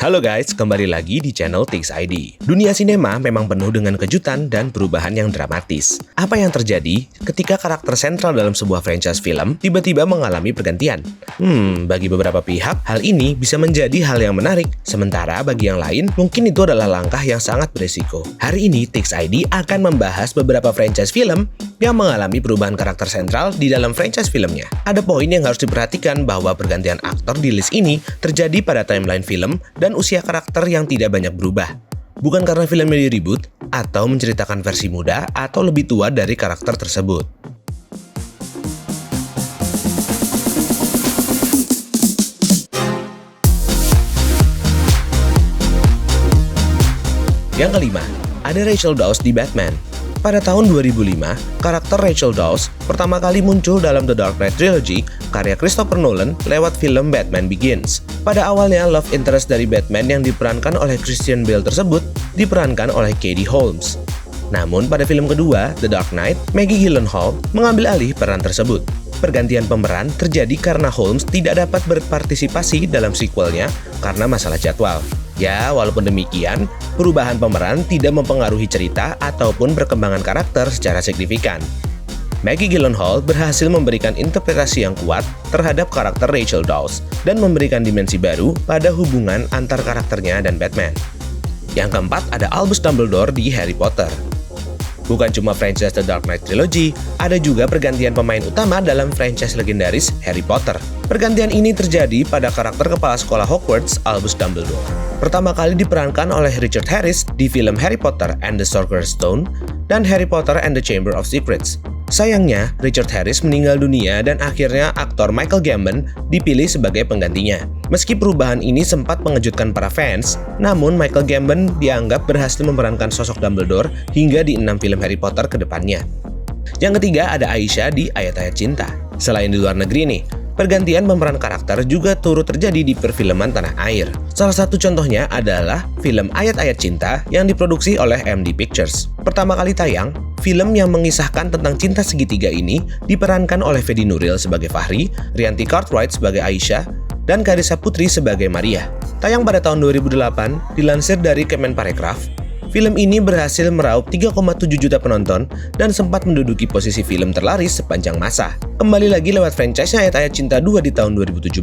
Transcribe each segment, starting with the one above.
Halo guys, kembali lagi di channel Tix ID. Dunia sinema memang penuh dengan kejutan dan perubahan yang dramatis. Apa yang terjadi ketika karakter sentral dalam sebuah franchise film tiba-tiba mengalami pergantian? Bagi beberapa pihak, hal ini bisa menjadi hal yang menarik. Sementara bagi yang lain, mungkin itu adalah langkah yang sangat berisiko. Hari ini, Tix ID akan membahas beberapa franchise film yang mengalami perubahan karakter sentral di dalam franchise filmnya. Ada poin yang harus diperhatikan bahwa pergantian aktor di list ini terjadi pada timeline film dan usia karakter yang tidak banyak berubah. Bukan karena filmnya di-reboot atau menceritakan versi muda atau lebih tua dari karakter tersebut. Yang kelima, ada Rachel Dawes di Batman. Pada tahun 2005, karakter Rachel Dawes pertama kali muncul dalam The Dark Knight Trilogy karya Christopher Nolan lewat film Batman Begins. Pada awalnya, love interest dari Batman yang diperankan oleh Christian Bale tersebut diperankan oleh Katie Holmes. Namun pada film kedua, The Dark Knight, Maggie Gyllenhaal mengambil alih peran tersebut. Pergantian pemeran terjadi karena Holmes tidak dapat berpartisipasi dalam sequelnya karena masalah jadwal. Ya, walaupun demikian, perubahan pemeran tidak mempengaruhi cerita ataupun perkembangan karakter secara signifikan. Maggie Gyllenhaal berhasil memberikan interpretasi yang kuat terhadap karakter Rachel Dawes dan memberikan dimensi baru pada hubungan antar karakternya dan Batman. Yang keempat, ada Albus Dumbledore di Harry Potter. Bukan cuma franchise The Dark Knight Trilogy, ada juga pergantian pemain utama dalam franchise legendaris Harry Potter. Pergantian ini terjadi pada karakter kepala sekolah Hogwarts, Albus Dumbledore. Pertama kali diperankan oleh Richard Harris di film Harry Potter and the Sorcerer's Stone dan Harry Potter and the Chamber of Secrets. Sayangnya, Richard Harris meninggal dunia dan akhirnya aktor Michael Gambon dipilih sebagai penggantinya. Meski perubahan ini sempat mengejutkan para fans, namun Michael Gambon dianggap berhasil memerankan sosok Dumbledore hingga di 6 film Harry Potter ke depannya. Yang ketiga, ada Aisyah di Ayat-Ayat Cinta. Selain di luar negeri nih, pergantian pemeran karakter juga turut terjadi di perfilman tanah air. Salah satu contohnya adalah film Ayat-Ayat Cinta yang diproduksi oleh MD Pictures. Pertama kali tayang, film yang mengisahkan tentang cinta segitiga ini diperankan oleh Fedi Nuril sebagai Fahri, Rianti Cartwright sebagai Aisyah, dan Karissa Putri sebagai Maria. Tayang pada tahun 2008, dilansir dari Kemenparekraf, film ini berhasil meraup 3,7 juta penonton dan sempat menduduki posisi film terlaris sepanjang masa. Kembali lagi lewat franchise Ayat-Ayat Cinta 2 di tahun 2017,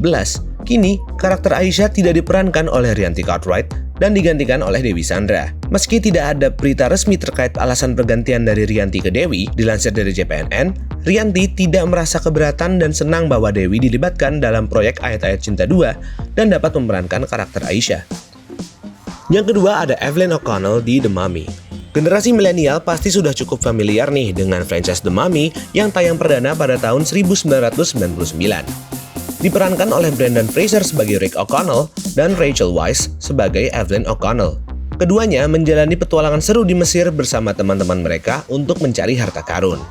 kini karakter Aisyah tidak diperankan oleh Rianti Cartwright dan digantikan oleh Dewi Sandra. Meski tidak ada berita resmi terkait alasan pergantian dari Rianti ke Dewi, dilansir dari JPNN, Rianti tidak merasa keberatan dan senang bahwa Dewi dilibatkan dalam proyek Ayat-Ayat Cinta 2 dan dapat memerankan karakter Aisyah. Yang kedua, ada Evelyn O'Connell di The Mummy. Generasi milenial pasti sudah cukup familiar nih dengan franchise The Mummy yang tayang perdana pada tahun 1999. Diperankan oleh Brendan Fraser sebagai Rick O'Connell dan Rachel Weisz sebagai Evelyn O'Connell. Keduanya menjalani petualangan seru di Mesir bersama teman-teman mereka untuk mencari harta karun.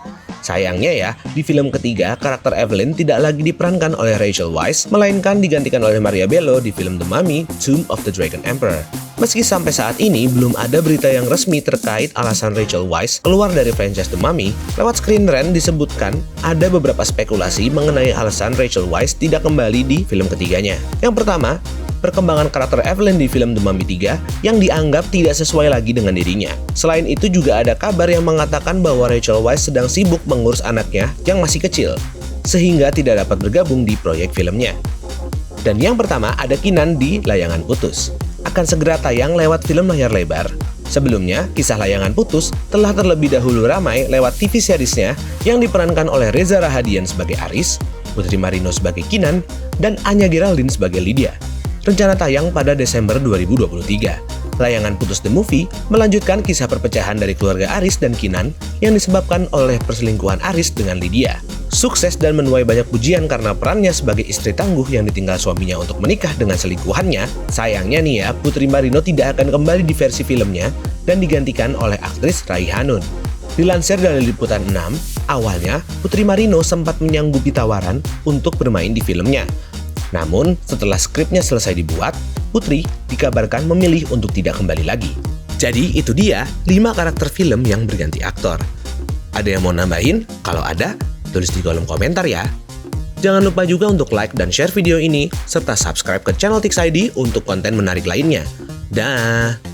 Sayangnya ya, di film ketiga, karakter Evelyn tidak lagi diperankan oleh Rachel Weisz, melainkan digantikan oleh Maria Bello di film The Mummy, Tomb of the Dragon Emperor. Meski sampai saat ini belum ada berita yang resmi terkait alasan Rachel Weisz keluar dari franchise The Mummy, lewat Screen Rant disebutkan ada beberapa spekulasi mengenai alasan Rachel Weisz tidak kembali di film ketiganya. Yang pertama, perkembangan karakter Evelyn di film The Mummy 3 yang dianggap tidak sesuai lagi dengan dirinya. Selain itu juga ada kabar yang mengatakan bahwa Rachel Weisz sedang sibuk mengurus anaknya yang masih kecil, sehingga tidak dapat bergabung di proyek filmnya. Dan yang pertama, ada Kinan di Layangan Putus. Akan segera tayang lewat film layar lebar. Sebelumnya, kisah Layangan Putus telah terlebih dahulu ramai lewat TV seriesnya yang diperankan oleh Reza Rahadian sebagai Aris, Putri Marino sebagai Kinan, dan Anya Geraldine sebagai Lydia. Rencana tayang pada Desember 2023. Layangan Putus The Movie melanjutkan kisah perpecahan dari keluarga Aris dan Kinan yang disebabkan oleh perselingkuhan Aris dengan Lydia. Sukses dan menuai banyak pujian karena perannya sebagai istri tangguh yang ditinggal suaminya untuk menikah dengan selingkuhannya. Sayangnya nih ya, Putri Marino tidak akan kembali di versi filmnya dan digantikan oleh aktris Raihanun. Dilansir dari Liputan 6, awalnya Putri Marino sempat menyanggupi tawaran untuk bermain di filmnya. Namun, setelah skripnya selesai dibuat, Putri dikabarkan memilih untuk tidak kembali lagi. Jadi, itu dia 5 karakter film yang berganti aktor. Ada yang mau nambahin? Kalau ada, tulis di kolom komentar ya. Jangan lupa juga untuk like dan share video ini, serta subscribe ke channel Tix ID untuk konten menarik lainnya. Dah!